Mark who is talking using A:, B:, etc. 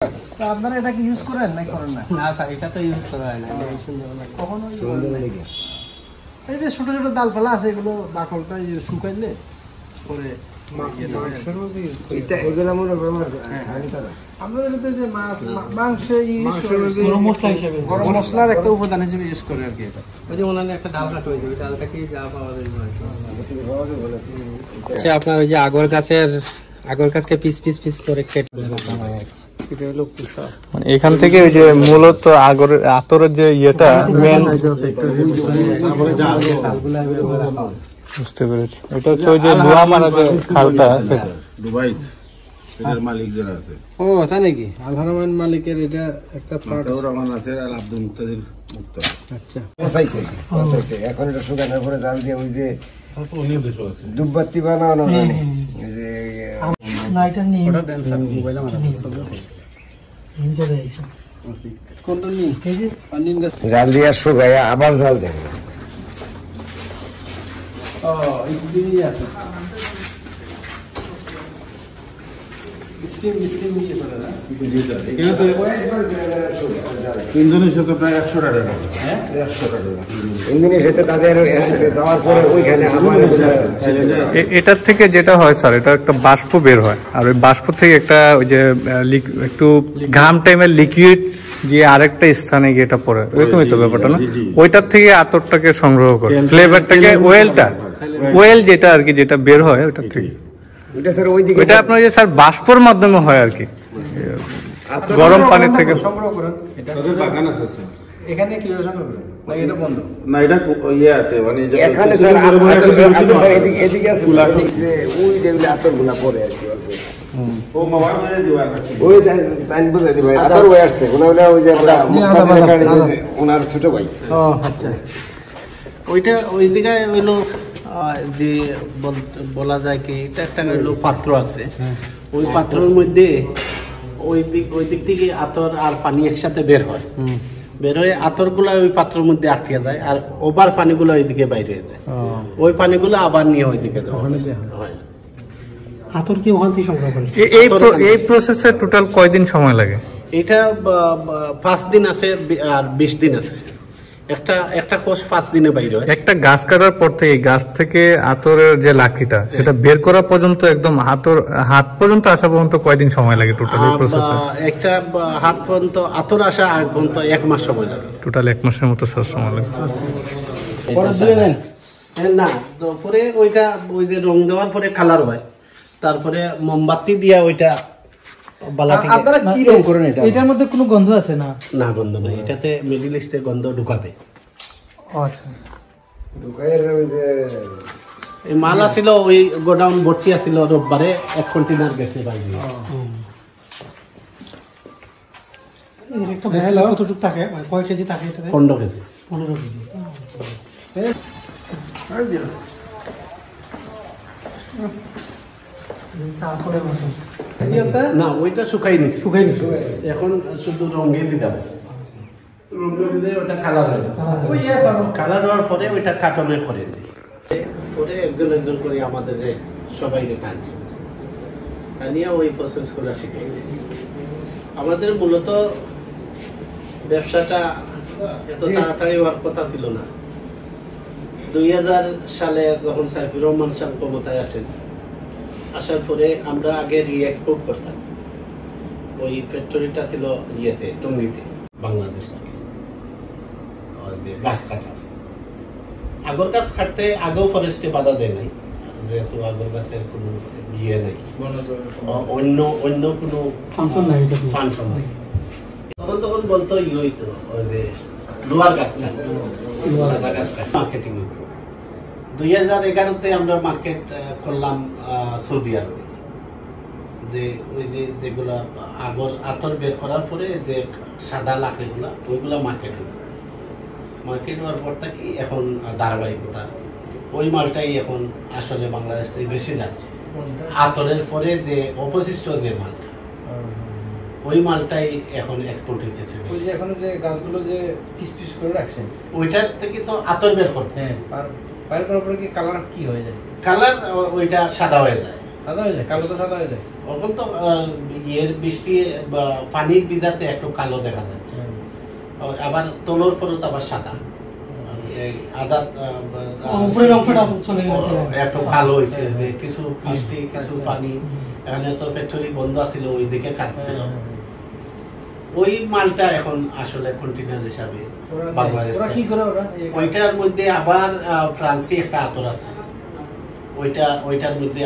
A: আপনারা এটা কি ইউজ করেন না করেন না?
B: না স্যার, এটা তো ইউজ করা হয় না।
A: কখনো এই যে ছোট ছোট ডালপালা আছে এগুলো বাকলটা শুকাইলে পরে আমাদের যে মাংসে গরম মশলার একটা উপাদান হিসেবে ইউজ করে আর কি। এটা
B: ওই যে ওনার একটা ডাল কাটা হয়েছে, ওই ডালটা কি যা পাওয়া যায়। আচ্ছা, আপনার ওই যে আগর গাছকে পিস পিস পিস করে কেটে এটা হলো পুষা।
C: মানে এখান থেকে ওই যে মূলত আতরের যে ইয়েটা মেন, বুঝতে পেরেছি। এটা হচ্ছে ওই যে লোহা মারা যে খালটা
D: দুবাই এটার মালিক যারা আছে।
A: ও তাই নাকি? আল হারামাইন মালিকের এটা একটা পার্ট
D: রহমান আছে আর আব্দুল মুক্তাদির মুক্ত।
A: আচ্ছা,
E: এখন এটা শুকানোর পরে জাল দিয়ে ওই যে দুববাতি বানানো জানি ওই যে
A: না এটা নেই, ওটা দেন স্যার মোবাইলে মারা নিনজা দেইছে কোনটা নিন এই যে নিন গাছ
E: জাল দিয়ে শুকায় আবার জাল দেন।
A: ও ইসদিনি আছে স্টিম দিয়ে করে না
D: এখানে তো তিনজনের সাথে প্রায় 100 টাকা। হ্যাঁ 100 টাকা
E: ইঞ্জিনের সাথে তাদের যাওয়ার পরে ওইখানে আমার
C: এটার থেকে যেটা হয় স্যার, এটা একটা বাষ্প বের হয়, আর ওই বাষ্প থেকে একটা ওই যে একটু ঘাম টাইমের লিকুইড গিয়ে আরেকটা স্থানে গিয়ে এটা পড়ে, এরকমই তো ব্যাপারটা না? ওইটার থেকে আতরটাকে সংগ্রহ করে ফ্লেভারটাকে ওয়েল যেটা আর কি, যেটা বের হয় ওটার থেকে। এটা আপনার যে স্যার বাষ্পর মাধ্যমে হয় আর কি, গরম পানি থেকে
A: সংগ্রহ করেন। এটা
D: তাদের বাগান আছে স্যার
A: এখানে কিভাবে সংগ্রহ করেন? না এটা বন্ধ
D: না, এটা ইয়ে আছে মানে
E: এখানে স্যার এদিকে আছে যে ওই যেগুলো আতরগুলা পরে আর কি
D: ও মামা মানে দিবা
E: ওই টাইম বুঝাই দিবে আতর ওই আসছে ওনা ওই যে ওনার ছোট ভাই।
A: ও আচ্ছা,
B: ওইটা ওই দিকে হইলো যে বলা যায় কি, এটা একটা হইলো পাত্র আছে, ওই পাত্রের মধ্যে ওই দিক থেকে আতর আর পানি একসাথে বের হয়, বের হয়ে আতরগুলা ওই পাত্রের মধ্যে আটকে যায়, আর ওভার পানিগুলো ওইদিকে বাইরে হয়ে যায়। ওই পানিগুলো আবার নিয়ে ওইদিকে দেওয়া হয়।
A: আতর কি ওখান থেকে সংগ্রহ করেন?
C: এই প্রসেসে টোটাল কয়দিন সময় লাগে?
B: এটা 5 দিন আছে আর 20 দিন আছে। একটা কোষ 5 দিনে বাইরে হয়।
C: একটা গাছ কাটার পর থেকে গাছ থেকে আতরের যে লাঠিটা সেটা বের করা পর্যন্ত একদম হাত পর্যন্ত আসা পর্যন্ত কয়দিন সময় লাগে টোটাল এই প্রসেসে?
B: একটা হাত পর্যন্ত আতর আসা আগ পর্যন্ত 1 মাস সময় লাগে।
C: টোটাল 1 মাসের মতো সময় লাগে।
A: পরে ধুয়ে নেন?
B: না, তো পরে ওইটা ওই যে রং দেওয়ার পরে কালার হয়, তারপরে মোমবাতি দিয়া ওইটা বালাটিকে।
A: আপনারা কি রং করেন এটা? এটার মধ্যে কোনো গন্ধ আছে না?
B: না, গন্ধ নাই, এটাতে মিডল ইস্টে গন্ধ ঢুকাবে।
A: আচ্ছা,
E: ঢুকাইয়ের ওই যে
B: এই মাল আছিল, ওই গোডাউন ভর্তি আছিল, রোববারে 1 কন্টেনার গেছে বাইরে।
A: একটা বস্তা কতটুকু থাকে, মানে কয় কেজি থাকে এটাতে?
B: 15 কেজি।
A: 15 কেজি।
B: না, ওইটা শুকাই নিছি, এখন শুধু রঙে দিতে রঙে দিলে ওটা কালার হয়। কালার হওয়ার পরে ওইটা কাটনে করে দিই, পরে একজন একজন করে আমাদের সবাইকে টানছে, টানিয়ে ওই প্রসেস করে শিখাই। আমাদের মূলত ব্যবসাটা এত তাড়াতাড়ি হওয়ার কথা ছিল না। 2000 সালে যখন সাইফুর রহমান সাহেব ক্ষমতায় আসেন, আসার পরে আমরা আগে রি-এক্সপোর্ট করতাম। ওই ফ্যাক্টরিটা ছিল ইয়েতে, টঙ্গীতে, বাংলাদেশ থেকে গাছ কাটার। আগর গাছ কাটতে আগেও ফরেস্টে বাধা দেয় নাই, যেহেতু আগর গাছের কোনো ইয়ে নেই, অন্য কোনো ফাংশন নাই। তখন বলতো ই হইতো, ওই যে লোহার গাছ কাটতো, সাদা গাছ কাটতো, মার্কেটিং হইতো। 2011-তে আমরা মার্কেট করলাম সৌদি আরবে, যে ওই যেগুলা আতর বের করার পরে যে সাদা লাকড়িগুলা, ওইগুলা মার্কেট হওয়ার পর থেকে এখন ধারাবাহিকতা ওই মালটাই এখন আসলে বাংলাদেশ থেকে বেশি যাচ্ছে। আতরের পরে যে অবশিষ্ট যে মালটা, ওই মালটাই এখন এক্সপোর্ট হইতেছে।
A: ওই যে এখন যে গাছগুলো যে পিস পিস করে রাখছেন,
B: ওইটার থেকে তো আতর বের করবে।
A: হ্যাঁ, বাইরে করার পরে কি কালার কি হয়ে যায়?
B: কালার ওইটা সাদা হয়ে যায়।
A: সাদা হয়ে যায়, কালো তো সাদা হয়ে যায়।
B: এখন তো ইয়ের বৃষ্টি পানির বিদাতে একটু কালো দেখা যাচ্ছে, আবার তলোর ফরত আবার সাদা, আদা
A: উপরের অংশটা চলে গেছে,
B: একটু ভালো হয়েছে যে কিছু বৃষ্টি কিছু পানি। এখানে তো ফ্যাক্টরি বন্ধ আছিল, ওই দিকে কাটছিল, ওই মালটা এখন আসলে কন্টেইনার হিসাবে বাংলাদেশ। ওইটার মধ্যে আবার ফ্রান্সি একটা আতর আছে, ওইটার মধ্যে